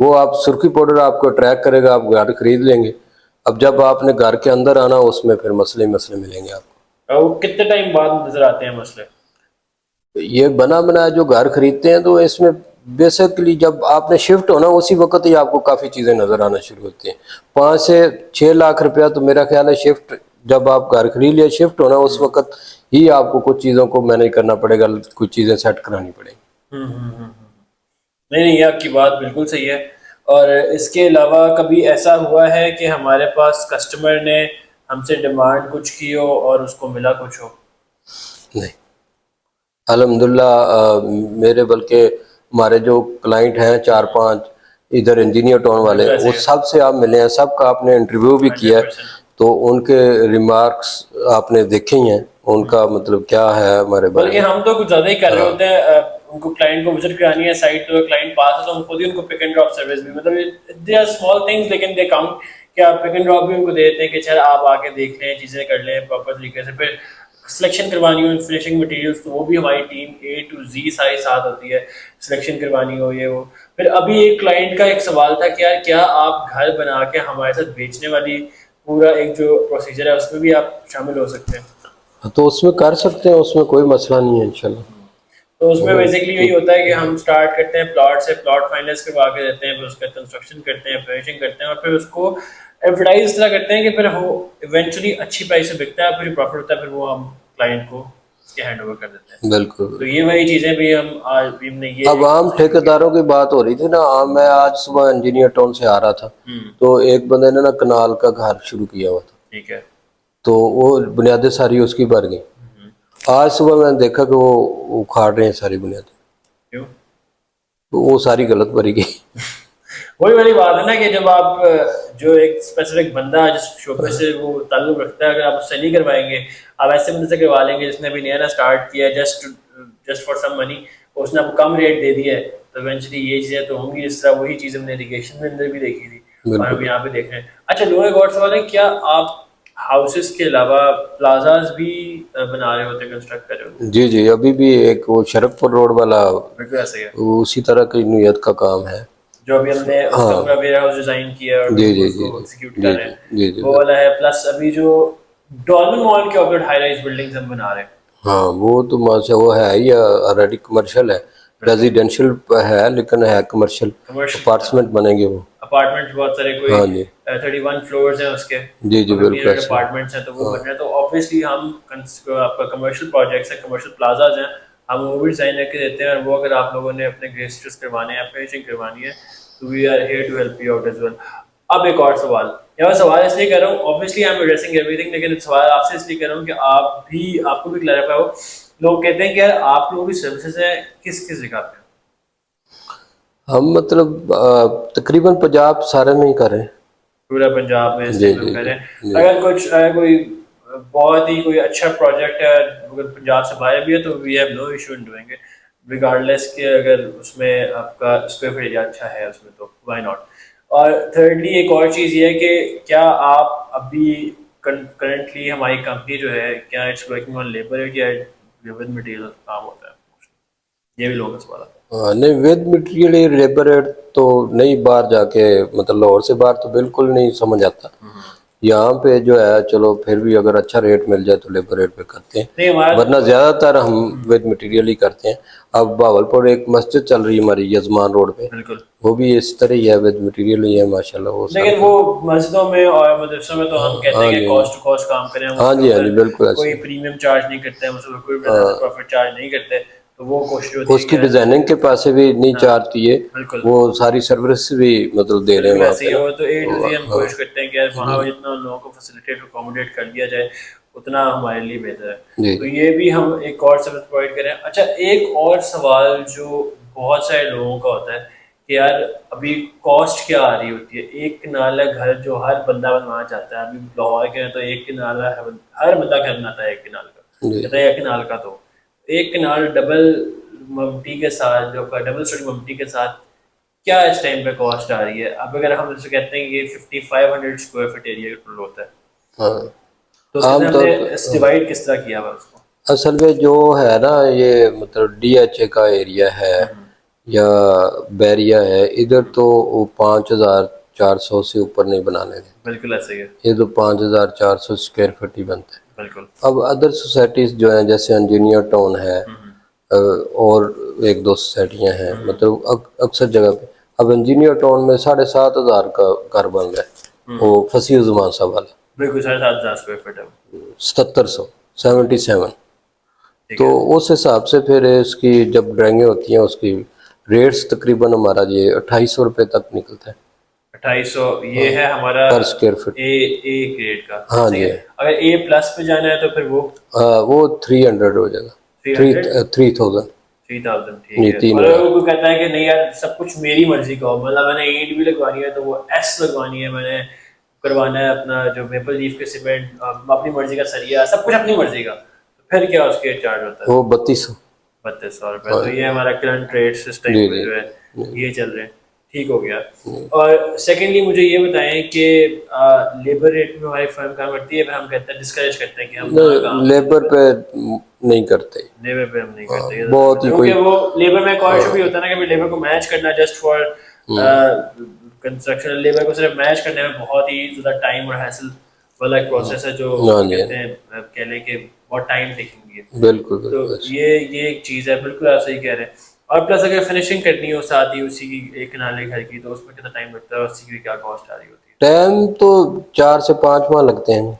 وہ آپ سرخی پاؤڈر آپ کو اٹریکٹ کرے گا, آپ گھر خرید لیں گے. اب جب آپ نے گھر کے اندر آنا اس میں پھر مسئلے ملیں گے آپ کو. اور وہ کتنے ٹائم بعد نظر آتے ہیں مسئلے؟ یہ بنا بنا جو گھر خریدتے ہیں تو اس میں بیسکلی جب آپ نے شفٹ ہونا اسی وقت ہی آپ کو کافی چیزیں نظر آنا شروع ہوتی ہیں. 5 سے 6 لاکھ روپیہ تو میرا خیال ہے شفٹ, جب آپ گھر خرید لیا شفٹ ہونا اس وقت ہی آپ کو کچھ چیزوں کو مینیج کرنا پڑے گا, کچھ چیزیں سیٹ کرانی پڑیں گی. نہیں یہ آپ کی بات بالکل صحیح ہے. اور اس کے علاوہ کبھی ایسا ہوا ہے کہ ہمارے پاس کسٹمر نے ہم سے ڈیمانڈ کچھ کی ہو اور اس کو ملا کچھ ہو؟ نہیں الحمدللہ, میرے بلکہ ہمارے جو کلائنٹ ہیں 4-5 ادھر انجینئر ٹاؤن والے, وہ سب سے آپ ملے ہیں, سب کا آپ نے انٹرویو بھی کیا ہے, تو ان کے ریمارکس آپ نے دیکھے ہی ہیں, ان کا مطلب کیا ہے ہمارے بارے بلکہ میں. ہم تو کچھ زیادہ ہی کر رہے ہوتے ہیں. ان کو کلائنٹ کو وزٹ کرانی ہے سائٹ, تو کلائنٹ پاس ہے تو ہم خود ہی ان کو پک اینڈ ڈراپ سروس بھی, مطلب دے آر اسمال تھنگس لیکن دے کاؤنٹ, کہ آپ پک اینڈ ڈراپ بھی ان کو دیتے ہیں کہ چل آپ آ کے دیکھ لیں, چیزیں کر لیں پراپر طریقے سے. پھر سلیکشن کروانی ہو فنیشنگ مٹیریلس تو وہ بھی ہماری ٹیم A to Z ساری ساتھ ہوتی ہے, سلیکشن کروانی ہو یہ وہ. پھر ابھی ایک کلائنٹ کا ایک سوال تھا کہ یار کیا آپ گھر بنا کے ہمارے ساتھ بیچنے والی پورا ایک جو پروسیجر ہے اس میں بھی آپ شامل ہو سکتے ہیں؟ تو اس میں کر سکتے ہیں, اس میں کوئی مسئلہ نہیں ہے انشاءاللہ. تو اس میں بیسکلی یہی ہوتا ہے کہ ہم اسٹارٹ کرتے ہیں پلاٹ سے, پلاٹ فائنلائز کروا کے دیتے ہیں, پھر اس کا کنسٹرکشن کرتے ہیں, فنیشنگ کرتے ہیں, اور پھر اس کو ایڈورٹائز اس طرح کرتے ہیں کہ پھر وہ ایونچولی اچھی پرائس سے بکتا ہے, پھر پروفٹ ہوتا ہے, پھر وہ ہم کلائنٹ کو اس کے ہینڈ اوور کر دیتے ہیں. بالکل. تو یہ وہی چیزیں بھی ہم آج بھی ہم نے یہ اب عام ٹھیکیداروں کی بات ہو رہی تھی نا, میں آج صبح انجینئر ٹاؤن سے آ رہا تھا, تو ایک بندے نے نا کنال کا گھر شروع کیا ہوا تھا, ٹھیک ہے, تو وہ بنیادیں ساری اس کی بھر گئیں. آج صبح میں نے دیکھا کہ وہ اکھاڑ رہے ہیں ساری بنیادیں, کیوں؟ وہ ساری غلط بھری گئی. وہی والی بات ہے نا کہ جب آپ جو ایک اسپیسیفک بندہ جس شعبے سے وہ تعلق رکھتا ہے, اگر آپ اس سے نہیں کروائیں گے, آپ ایسے بندے سے کروا لیں گے جس نے ابھی نیا اسٹارٹ کیا جسٹ فار سم منی, اس نے آپ کو کم ریٹ دے دیا ہے, تو ایونچولی یہ چیزیں تو ہوں گی. اس طرح وہی چیز ہم نے ایریگیشن کے اندر بھی دیکھی تھی اور ہم یہاں پہ دیکھ رہے ہیں. اچھا لوہے گوڈ سوال ہے, کیا آپ ہاؤسز کے علاوہ پلازاز بھی بنا رہے ہوتے ہیں, کنسٹرکٹ کر رہے ہوتے ہیں؟ جی جی, ابھی بھی ایک وہ شرک پور روڈ والا بالکل ایسے ہی ہے, اسی طرح کی نوعیت کا کام ہے جو ابھی ہم نے اس کا پورا ویئر ہاؤس ڈیزائن کیا اور جی جی اس جی کو ایگزیکیوٹ جی کر رہے ہیں, جی جی وہ والا ہے. پلس ابھی جو ڈالمن مال کے اوپر ہائی رائز بلڈنگز ہم بنا رہے ہیں. ہاں وہ تو وہ ہے ہی آلریڈی کمرشل ہے, ریزیڈینشیل ہے لیکن ہے کمرشل, اپارٹمنٹ بنیں گے وہ, اپارٹمنٹ بہت سارے, کوئی 31 فلورز ہیں اس کے, جی جی بالکل اپارٹمنٹس ہیں, تو وہ بن رہے ہیں. تو آبویسلی ہم آپ کا کمرشل پروجیکٹس ہیں, کمرشل پلازاز ہیں, ہم وہ بھی ڈیزائن کر کے دیتے ہیں. اور وہ اگر آپ لوگوں نے اپنے گیسٹس کروانے ہیں, فنیشنگ کروانی ہے, تو we are here to help you out as well. اب ایک اور سوال, یہ سوال اس لیے کر رہا ہوں, obviously I am addressing every thing, لیکن سوال آپ سے اس لیے کر رہا ہوں کہ آپ کو بھی کلیریفائی ہو. لوگ کہتے ہیں کہ یار آپ لوگوں کی سروسز ہیں کس کس جگہ پہ؟ ہم مطلب تقریباً پنجاب سارے میں ہی کر رہے ہیں, پورا پنجاب میں اس جی ٹائم جی کر رہے ہیں. جی. اگر کوئی بہت ہی کوئی اچھا پروجیکٹ ہے اگر پنجاب سے باہر بھی ہے تو we have no issue in doing it regardless کہ اگر اس میں آپ کا اسکوائر فٹ ایریا اچھا ہے اس میں, تو وائی ناٹ. اور تھرڈلی ایک اور چیز یہ ہے کہ کیا آپ ابھی کرنٹلی ہماری کمپنی جو ہے کیا it's working on labour rate یا ود مٹیریل کام ہوتا ہے؟ یہ بھی لوگوں کا سوال ہے. نہیں ود مٹیریل لیبر ریٹ تو نہیں, باہر جا کے مطلب لاہور سے باہر تو بالکل نہیں سمجھ آتا. یہاں پہ جو ہے چلو پھر بھی اگر اچھا ریٹ مل جائے تو لیبر ریٹ پہ کرتے ہیں, ورنہ زیادہ تر ہم ود مٹیریل ہی کرتے ہیں. اب بہاولپور ایک مسجد چل رہی ہے ہماری یزمان روڈ پہ, بالکل, وہ بھی اس طرح ہی ہے, ود مٹیریل ہی ہے ماشاء اللہ. لیکن وہ مسجدوں میں اور مدرسوں میں تو ہم کہتے ہیں کہ کاسٹ ٹو کاسٹ کام کریں, ہم ہاں اس کے جی ہاں جی اوپر بالکل ایسے کوئی پریمیم چارج نہیں کرتے, ہم اس کو کوئی پروفٹ چارج نہیں کرتے. تو وہ کوشش ہوتی ہے اس کی کہ ڈیزائننگ کے پیسے بھی نہیں چارج کیے, بالکل وہ ساری سروس بھی مطلب دے رہے ہیں بالکل وہاں ایسے پہ ہی نا. ہو. تو A to Z ہم کوشش کرتے ہیں کہ وہاں جتنا لوگوں کو فیسیلیٹیٹ اکوموڈیٹ کر دیا جائے اتنا ہمارے لیے بہتر ہے. تو یہ بھی ہم ایک اور سروس پرووائڈ کریں. اچھا ایک اور سوال جو بہت سارے لوگوں کا ہوتا ہے کہ یار ابھی کاسٹ کیا آ رہی ہوتی ہے, ایک کنال گھر جو ہر بندہ بنوانا چاہتا ہے. ابھی لاہور کے تو ایک کنال ہر بندہ گھر بناتا ہے, ایک کنال کا کہتا ہے ایک کنال کا, تو ایک کنال ڈبل ممٹی کے ساتھ جو ڈبل اسٹوری ممٹی کے ساتھ کیا اس ٹائم پہ کاسٹ آ رہی ہے؟ اب اگر ہم اسے کہتے ہیں کہ 5500 اسکوائر فٹ ایریا ٹوٹل ہوتا ہے, تو اس میں ہم نے ڈیوائڈ کس طرح کیا ہوا اس کو؟ اصل میں جو ہے نا یہ مطلب DHA کا ایریا ہے, یا بیریا ہے, ادھر تو وہ 5400 سے اوپر نہیں بنانے دیں, بالکل ایسے ہی ہے, یہ تو 5400 اسکوائر فٹ ہی بنتا ہے. بالکل. اب ادر سوسائٹیز جو ہیں جیسے انجینئر ٹاؤن ہے اور ایک دو سوسائٹیاں ہیں, مطلب اکثر جگہ پہ اب انجینئر ٹاؤن میں 7500 کا گھر بن رہا ہے, وہ فصیح الزمان صاحب والا بالکل 7,500 اسکوائر فٹ ہے, 7777. ٹھیک تو ہے. اس حساب سے پھر اس کی جب ڈرائنگیں ہوتی ہیں اس کی ریٹس تقریباً ہمارا یہ 2800 روپے تک نکلتا ہے 2800 یہ ہے ہمارا پر اسکوائر فٹ. اے گریڈ کا. ہاں صحیح جی, ہے. اگر اے پلس پہ جانا ہے تو پھر وہ 300 ہو جائے گا, 300 3000. 3000. ٹھیک جی ہے. 3000. اور اگر کوئی کہتا ہے کہ نہیں یار سب کچھ میری مرضی کا ہو, مطلب میں نے اینٹ بھی لگوانی ہے تو وہ ایس لگوانی ہے, میں نے کروانا ہے اپنا جو میپل لیف کے سیمنٹ اپنی مرضی کا سریا, سب کچھ اپنی مرضی کا, پھر کیا اس کے چارج ہوتا ہے؟ وہ 3200. 3200 روپے. تو یہ ہمارا کرنٹ ریٹ اس ٹائم جی پہ جی جو ہے یہ چل رہے ہیں. ٹھیک ہو گیا. اور سیکنڈلی مجھے یہ بتائیں کہ لیبر ریٹ میں ہماری فرم کام کرتی ہے, پھر ہم کہتے ہیں ڈسکریج کرتے ہیں کہ ہم نہ کام لیبر پہ نہیں کرتے, لیبر پہ ہم نہیں کرتے, بہت ہی کوئی کیونکہ وہ لیبر میں ایک اور ایشو بھی ہوتا ہے نا کہ لیبر کو مینج کرنا جسٹ فار کنسٹرکشن, لیبر کو صرف مینج کرنے میں بہت ہی زیادہ ٹائم اور ہیسل والا ایک پروسیس ہے جو کہتے ہیں کہہ لیں کہ بہت ٹائم ٹیکنگ ہے. بالکل تو بالکل یہ ایک چیز ہے, بالکل آپ صحیح کہہ رہے ہیں. اور پلس اگر فنیشنگ کرنی ہو ساتھ ہی اسی کی ایک کنالے گھر کی, تو اس میں کتنا ٹائم لگتا ہے اور اسی کی کیا کاسٹ آ رہی ہوتی ہے ٹائم تو 4 سے 5 ماہ لگتے ہیں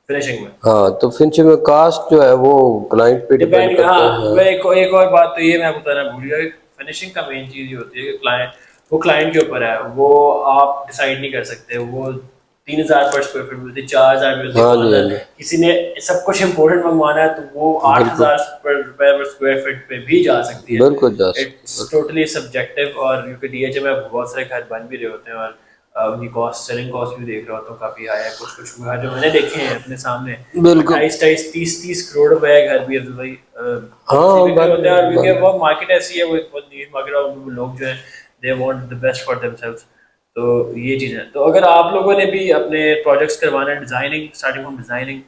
فنیشنگ میں؟ ہاں, تو فنشنگ میں کاسٹ جو ہے وہ کلائنٹ پہ ڈیپینڈ ڈپینڈ. کرتا ہاں ہے. میں ایک اور بات تو یہ میں بتانا بھول گیا کہ فنیشنگ کا مین چیز یہ ہوتی ہے کہ کلائنٹ کے اوپر ہے, وہ آپ ڈیسائیڈ نہیں کر سکتے. وہ 3000 پر اسکوائر فٹ ملتی ہے, 4000 ملتی ہے, ہاں جی, 5000. کسی نے سب کچھ امپورٹنٹ منگوانا ہے تو وہ 8000 روپے پر اسکوائر فٹ پہ بھی جا سکتی ہے. بالکل جا اٹس سکتے. Totally subjective. اور کیونکہ ڈی ایچ اے میں بہت سارے گھر بن بھی رہے ہوتے ہیں اور ان کی کاسٹ سیلنگ کاسٹ بھی دیکھ رہا ہوتا ہوں کافی ہائی ہے. کچھ گھر جو میں نے دیکھے ہیں اپنے سامنے 28-30 کروڑ روپے کا گھر بھی عبد البھائی بکرے ہوتے ہیں. اور کیونکہ وہ مارکیٹ ایسی ہے, وہ بہت نیش مارکیٹ, اور لوگ جو ہیں they want the best for them selves. تو یہ چیز ہے. تو اگر آپ لوگوں نے بھی اپنے پروجیکٹس کروانا ہے, designing starting from designing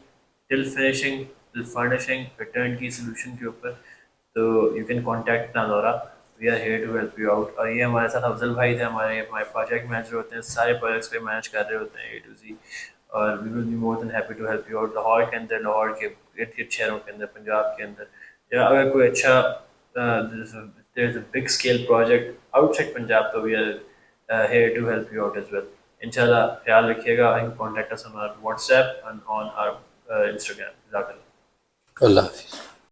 till finishing till furnishing return کی سولوشن کے اوپر, تو یو کین کانٹیکٹ تانورا. We are here to help you out. اور یہ ہمارے ساتھ افضل بھائی تھے, ہمارے پروجیکٹ مینیجر ہوتے ہیں, سارے پروجیکٹس پہ مینیج کر رہے ہوتے ہیں اے ٹو زی. اور we will be more than happy to help you out. Lahore کے اندر, لاہور کے ارد گرد شہروں کے اندر, پنجاب کے اندر, یا اگر کوئی اچھا there is a big scale project outside Punjab, تو we are here to help you out as well. انشاءاللہ خیال رکھیے گا. You can contact us on our WhatsApp and on our Instagram. اللہ حافظ.